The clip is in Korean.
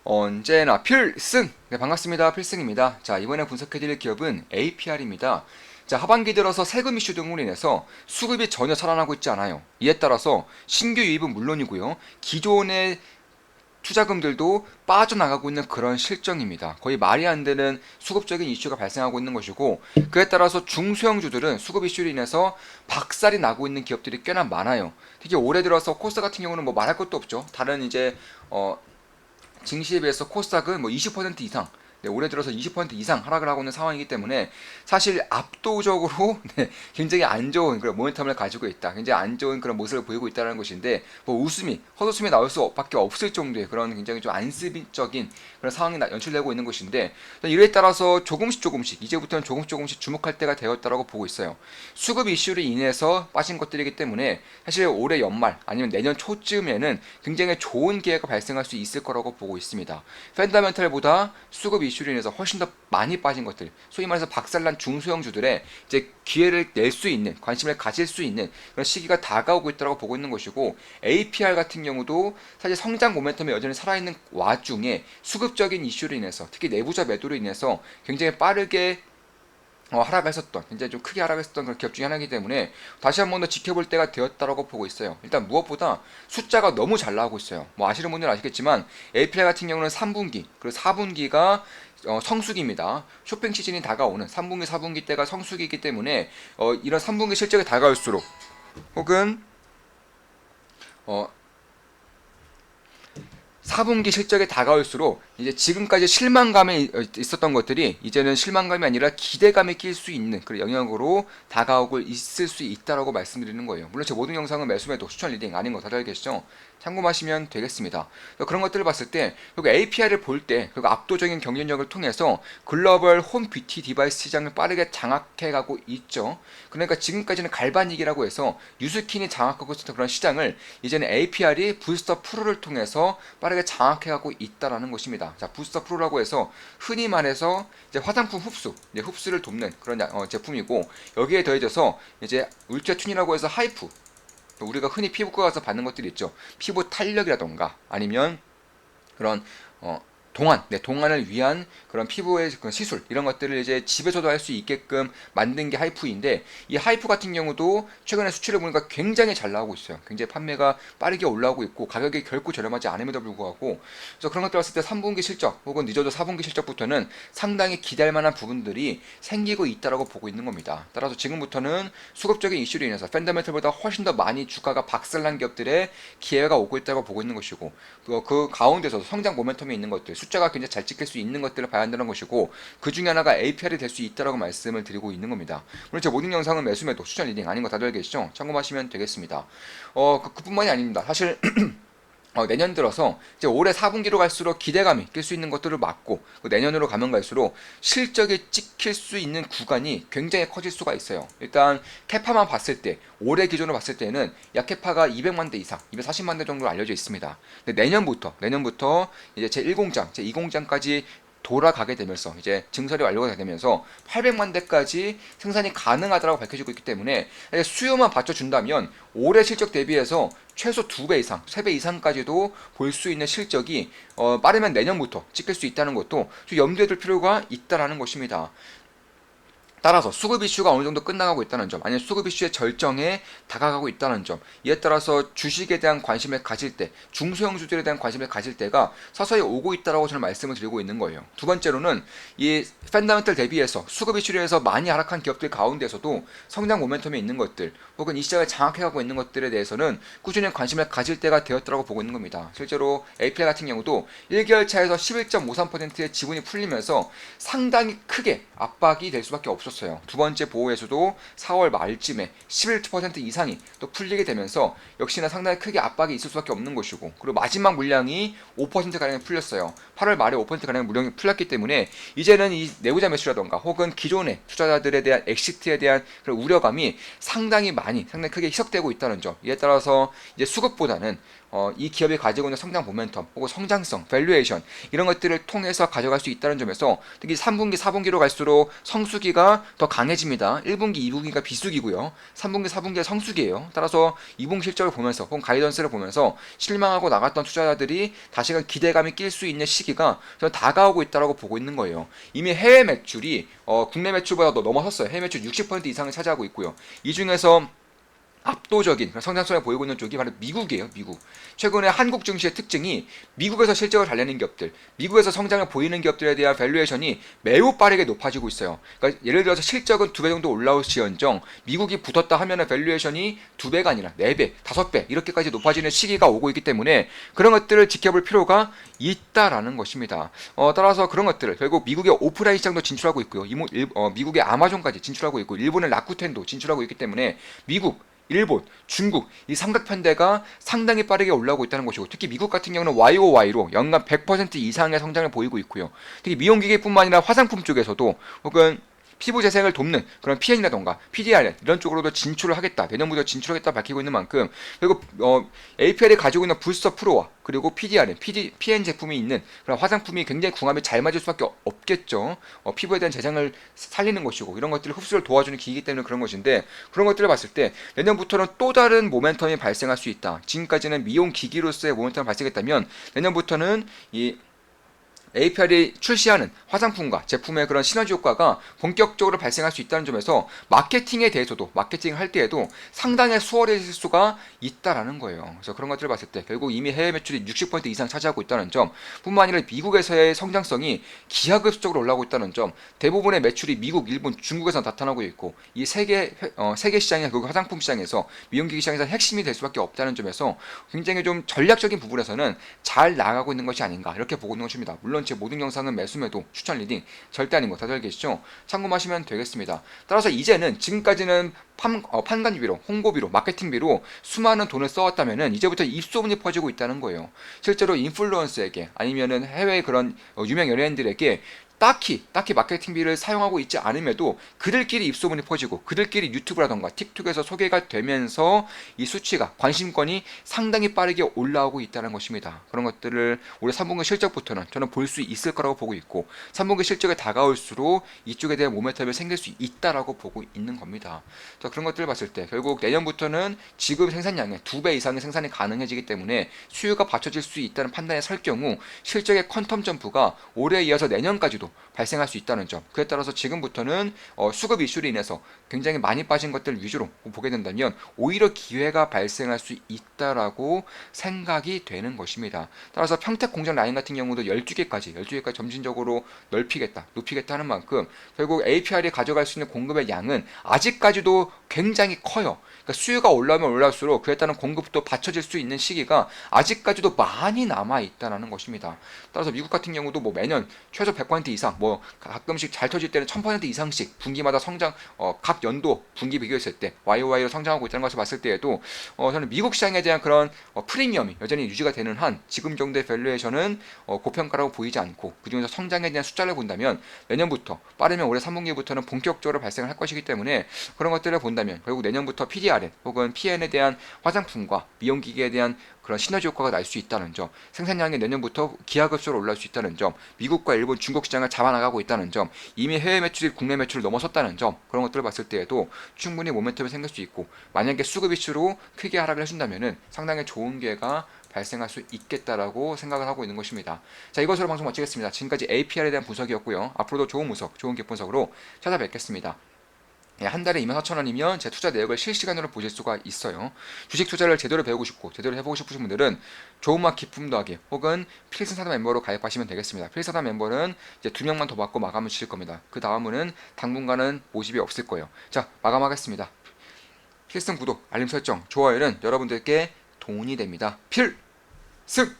언제나 필승! 네, 반갑습니다. 필승입니다. 자, 이번에 분석해드릴 기업은 APR입니다. 자, 하반기 들어서 세금 이슈 등으로 인해서 수급이 전혀 살아나고 있지 않아요. 이에 따라서 신규 유입은 물론이고요. 기존의 투자금들도 빠져나가고 있는 그런 실정입니다. 거의 말이 안 되는 수급적인 이슈가 발생하고 있는 것이고, 그에 따라서 중소형주들은 수급 이슈로 인해서 박살이 나고 있는 기업들이 꽤나 많아요. 특히 올해 들어서 코스닥 같은 경우는 뭐 말할 것도 없죠. 다른 이제 증시에 비해서 코스닥은 뭐 20% 이상, 올해 들어서 20% 이상 하락을 하고 있는 상황이기 때문에 사실 압도적으로 굉장히 안 좋은 그런 모멘텀을 가지고 있다. 굉장히 안 좋은 그런 모습을 보이고 있다는 것인데, 뭐 헛웃음이 나올 수밖에 없을 정도의 그런 굉장히 좀 안습적인 그런 상황이 연출되고 있는 것인데, 이에 따라서 조금씩 이제부터는 조금씩 주목할 때가 되었다라고 보고 있어요. 수급 이슈로 인해서 빠진 것들이기 때문에 사실 올해 연말 아니면 내년 초쯤에는 굉장히 좋은 기회가 발생할 수 있을 거라고 보고 있습니다. 펀더멘털보다 수급 이슈로 인해서 훨씬 더 많이 빠진 것들, 소위 말해서 박살난 중소형주들의 이제 기회를 낼 수 있는, 관심을 가질 수 있는 그런 시기가 다가오고 있다고 보고 있는 것이고, APR 같은 경우도 사실 성장 모멘텀이 여전히 살아있는 와중에 수급적인 이슈로 인해서, 특히 내부자 매도로 인해서 굉장히 빠르게 하락했었던, 굉장히 좀 크게 하락했었던 그런 기업 중에 하나이기 때문에 다시 한 번 더 지켜볼 때가 되었다라고 보고 있어요. 일단 무엇보다 숫자가 너무 잘 나오고 있어요. 뭐 아시는 분들은 아시겠지만 APR 같은 경우는 3분기 그리고 4분기가 성수기입니다. 쇼핑 시즌이 다가오는 3분기, 4분기 때가 성수기이기 때문에 이런 3분기 실적이 다가올수록, 혹은 4분기 실적에 다가올수록 이제 지금까지 실망감에 있었던 것들이 이제는 실망감이 아니라 기대감에 낄 수 있는 그런 영역으로 다가오고 있을 수 있다라고 말씀드리는 거예요. 물론 제 모든 영상은 매수매도 추천 리딩 아닌 거 다들 알겠죠? 참고하시면 되겠습니다. 그런 것들을 봤을 때 그리고 API를 볼 때 그리고 압도적인 경쟁력을 통해서 글로벌 홈 뷰티 디바이스 시장을 빠르게 장악해가고 있죠. 그러니까 지금까지는 갈바닉이라고 해서 뉴스킨이 장악하고 있었던 그런 시장을 이제는 APR이 부스터 프로를 통해서 빠르게 장악해가고 있다라는 것입니다. 자, 부스터 프로라고 해서 흔히 말해서 이제 화장품 흡수를 돕는 그런 제품이고, 여기에 더해져서 이제 울트라튠이라고 해서 하이프, 우리가 흔히 피부과 가서 받는 것들이 있죠. 피부 탄력이라던가 아니면 그런 동안을 위한 그런 피부의 그런 시술, 이런 것들을 이제 집에서도 할 수 있게끔 만든 게 하이프인데, 이 하이프 같은 경우도 최근에 수치를 보니까 굉장히 잘 나오고 있어요. 굉장히 판매가 빠르게 올라오고 있고 가격이 결코 저렴하지 않음에도 불구하고, 그래서 그런 것들 봤을 때 3분기 실적 혹은 늦어도 4분기 실적부터는 상당히 기대할 만한 부분들이 생기고 있다라고 보고 있는 겁니다. 따라서 지금부터는 수급적인 이슈로 인해서 펀더멘털보다 훨씬 더 많이 주가가 박살난 기업들의 기회가 오고 있다고 보고 있는 것이고, 그 가운데서 성장 모멘텀이 있는 것들, 숫자가 굉장히 잘 찍힐 수 있는 것들을 봐야 한다는 것이고, 그 중에 하나가 APR이 될 수 있다라고 말씀을 드리고 있는 겁니다. 물론 제 모든 영상은 매수매도 추천 리딩 아닌 거 다들 알겠죠? 참고하시면 되겠습니다. 그뿐만이 아닙니다. 사실 내년 들어서 이제 올해 4분기로 갈수록 기대감이 낄 수 있는 것들을 막고, 내년으로 가면 갈수록 실적이 찍힐 수 있는 구간이 굉장히 커질 수가 있어요. 일단 캐파만 봤을 때, 올해 기준으로 봤을 때는 약 캐파가 200만 대 이상, 240만 대 정도로 알려져 있습니다. 근데 내년부터 이제 제1공장, 제2공장까지 돌아가게 되면서 이제 증설이 완료가 되면서 800만 대까지 생산이 가능하다고 밝혀지고 있기 때문에 수요만 받쳐준다면 올해 실적 대비해서 최소 2배 이상, 3배 이상까지도 볼 수 있는 실적이 빠르면 내년부터 찍힐 수 있다는 것도 좀 염두에 둘 필요가 있다라는 것입니다. 따라서 수급 이슈가 어느 정도 끝나가고 있다는 점, 아니면 수급 이슈의 절정에 다가가고 있다는 점, 이에 따라서 주식에 대한 관심을 가질 때, 중소형주들에 대한 관심을 가질 때가 서서히 오고 있다라고 저는 말씀을 드리고 있는 거예요. 두 번째로는 이 펀더멘털 대비해서 수급 이슈로 해서 많이 하락한 기업들 가운데서도 성장 모멘텀이 있는 것들, 혹은 이 시장을 장악해가고 있는 것들에 대해서는 꾸준히 관심을 가질 때가 되었다고 보고 있는 겁니다. 실제로 API 같은 경우도 1개월 차에서 11.53%의 지분이 풀리면서 상당히 크게 압박이 될 수밖에 없었어요. 두 번째 보호에서도 4월 말쯤에 11% 이상이 또 풀리게 되면서 역시나 상당히 크게 압박이 있을 수밖에 없는 것이고, 그리고 마지막 물량이 5%가량이 풀렸어요. 8월 말에 5%가량 물량이 풀렸기 때문에 이제는 이 내부자 매수라던가 혹은 기존의 투자자들에 대한 엑시트에 대한 그런 우려감이 상당히 크게 희석되고 있다는 점, 이에 따라서 이제 수급보다는 이 기업이 가지고 있는 성장 모멘텀 혹은 성장성, 밸류에이션 이런 것들을 통해서 가져갈 수 있다는 점에서 특히 3분기, 4분기로 갈수록 성수기가 더 강해집니다. 1분기, 2분기가 비수기고요. 3분기, 4분기가 성수기예요. 따라서 2분기 실적을 보면서 혹은 가이던스를 보면서 실망하고 나갔던 투자자들이 다시금 기대감이 낄 수 있는 시기가 저는 다가오고 있다고 보고 있는 거예요. 이미 해외 매출이 국내 매출보다 더 넘어섰어요. 해외 매출 60% 이상을 차지하고 있고요. 이 중에서 압도적인 성장성을 보이고 있는 쪽이 바로 미국이에요. 미국. 최근에 한국 증시의 특징이 미국에서 실적을 달래는 기업들, 미국에서 성장을 보이는 기업들에 대한 밸류에이션이 매우 빠르게 높아지고 있어요. 그러니까 예를 들어서 실적은 2배 정도 올라올지언정 미국이 붙었다 하면은 밸류에이션이 2배가 아니라 4배, 5배 이렇게까지 높아지는 시기가 오고 있기 때문에 그런 것들을 지켜볼 필요가 있다라는 것입니다. 따라서 그런 것들을 결국 미국의 오프라인 시장도 진출하고 있고요. 미국의 아마존까지 진출하고 있고 일본의 라쿠텐도 진출하고 있기 때문에 미국 일본, 중국 이 삼각편대가 상당히 빠르게 올라오고 있다는 것이고 특히 미국 같은 경우는 YOY로 연간 100% 이상의 성장을 보이고 있고요. 특히 미용기계뿐만 아니라 화장품 쪽에서도 혹은 피부 재생을 돕는 그런 PN이라던가 PDR 이런 쪽으로도 진출을 하겠다. 내년부터 진출하겠다 밝히고 있는 만큼 그리고 APL이 가지고 있는 부스터 프로와 그리고 PDR, PN 제품이 있는 그런 화장품이 굉장히 궁합이 잘 맞을 수밖에 없겠죠. 피부에 대한 재생을 살리는 것이고 이런 것들을 흡수를 도와주는 기기이기 때문에 그런 것인데 그런 것들을 봤을 때 내년부터는 또 다른 모멘텀이 발생할 수 있다. 지금까지는 미용 기기로서의 모멘텀이 발생했다면 내년부터는 이 APR이 출시하는 화장품과 제품의 그런 시너지 효과가 본격적으로 발생할 수 있다는 점에서 마케팅에 대해서도 마케팅을 할 때에도 상당히 수월해질 수가 있다라는 거예요. 그래서 그런 것들을 봤을 때 결국 이미 해외 매출이 60% 이상 차지하고 있다는 점 뿐만 아니라 미국에서의 성장성이 기하급수적으로 올라오고 있다는 점 대부분의 매출이 미국, 일본, 중국에서 나타나고 있고 이 세계 시장의 결국 화장품 시장에서 미용기기 시장에서 핵심이 될 수밖에 없다는 점에서 굉장히 좀 전략적인 부분에서는 잘 나가고 있는 것이 아닌가 이렇게 보고 있는 것입니다. 물론 제 모든 영상은 매수매도 추천 리딩 절대 아닌 거 다들 계시죠? 참고하시면 되겠습니다. 따라서 이제는 지금까지는 판관비로, 홍보비로, 마케팅비로 수많은 돈을 써왔다면은 이제부터 입소문이 퍼지고 있다는 거예요. 실제로 인플루언서에게 아니면은 해외 그런 유명 연예인들에게 딱히 마케팅비를 사용하고 있지 않음에도 그들끼리 입소문이 퍼지고 그들끼리 유튜브라던가 틱톡에서 소개가 되면서 이 수치가 관심권이 상당히 빠르게 올라오고 있다는 것입니다. 그런 것들을 올해 3분기 실적부터는 저는 볼 수 있을 거라고 보고 있고 3분기 실적에 다가올수록 이쪽에 대한 모멘텀이 생길 수 있다라고 보고 있는 겁니다. 자, 그런 것들을 봤을 때 결국 내년부터는 지금 생산량의 2배 이상의 생산이 가능해지기 때문에 수요가 받쳐질 수 있다는 판단에 설 경우 실적의 퀀텀 점프가 올해에 이어서 내년까지도 발생할 수 있다는 점. 그에 따라서 지금부터는 수급 이슈로 인해서 굉장히 많이 빠진 것들 위주로 보게 된다면 오히려 기회가 발생할 수 있다라고 생각이 되는 것입니다. 따라서 평택 공장 라인 같은 경우도 12개까지 점진적으로 높이겠다 하는 만큼 결국 APR이 가져갈 수 있는 공급의 양은 아직까지도 굉장히 커요. 그러니까 수요가 올라오면 올라올수록 그에 따른 공급도 받쳐질 수 있는 시기가 아직까지도 많이 남아 있다는 것입니다. 따라서 미국 같은 경우도 뭐 매년 최소 100% 이상, 뭐 가끔씩 잘 터질 때는 1000% 이상씩 분기마다 성장, 각 연도 분기 비교했을 때 YOY로 성장하고 있다는 것을 봤을 때에도 저는 미국 시장에 대한 그런 프리미엄이 여전히 유지가 되는 한 지금 정도의 밸류에이션은 고평가라고 보이지 않고 그중에서 성장에 대한 숫자를 본다면 내년부터 빠르면 올해 3분기부터는 본격적으로 발생을 할 것이기 때문에 그런 것들을 본다면 결국 내년부터 PDRN 혹은 PN에 대한 화장품과 미용기기에 대한 그런 시너지 효과가 날 수 있다는 점, 생산량이 내년부터 기하급수로 올라올 수 있다는 점, 미국과 일본, 중국 시장을 잡아나가고 있다는 점, 이미 해외 매출이 국내 매출을 넘어섰다는 점, 그런 것들을 봤을 때에도 충분히 모멘텀이 생길 수 있고 만약에 수급 이슈로 크게 하락을 해준다면은 상당히 좋은 기회가 발생할 수 있겠다라고 생각을 하고 있는 것입니다. 자, 이것으로 방송 마치겠습니다. 지금까지 APR에 대한 분석이었고요. 앞으로도 좋은 분석, 좋은 기업 분석으로 찾아뵙겠습니다. 한 달에 24,000원이면 제 투자 내역을 실시간으로 보실 수가 있어요. 주식 투자를 제대로 배우고 싶고 제대로 해보고 싶으신 분들은 좋은 맛 기쁨 더하기 혹은 필승 사단 멤버로 가입하시면 되겠습니다. 필승 사단 멤버는 이제 2명만 더 받고 마감을 지실 겁니다. 그 다음은 당분간은 모집이 없을 거예요. 자, 마감하겠습니다. 필승 구독, 알림 설정, 좋아요는 여러분들께 돈이 됩니다. 필승!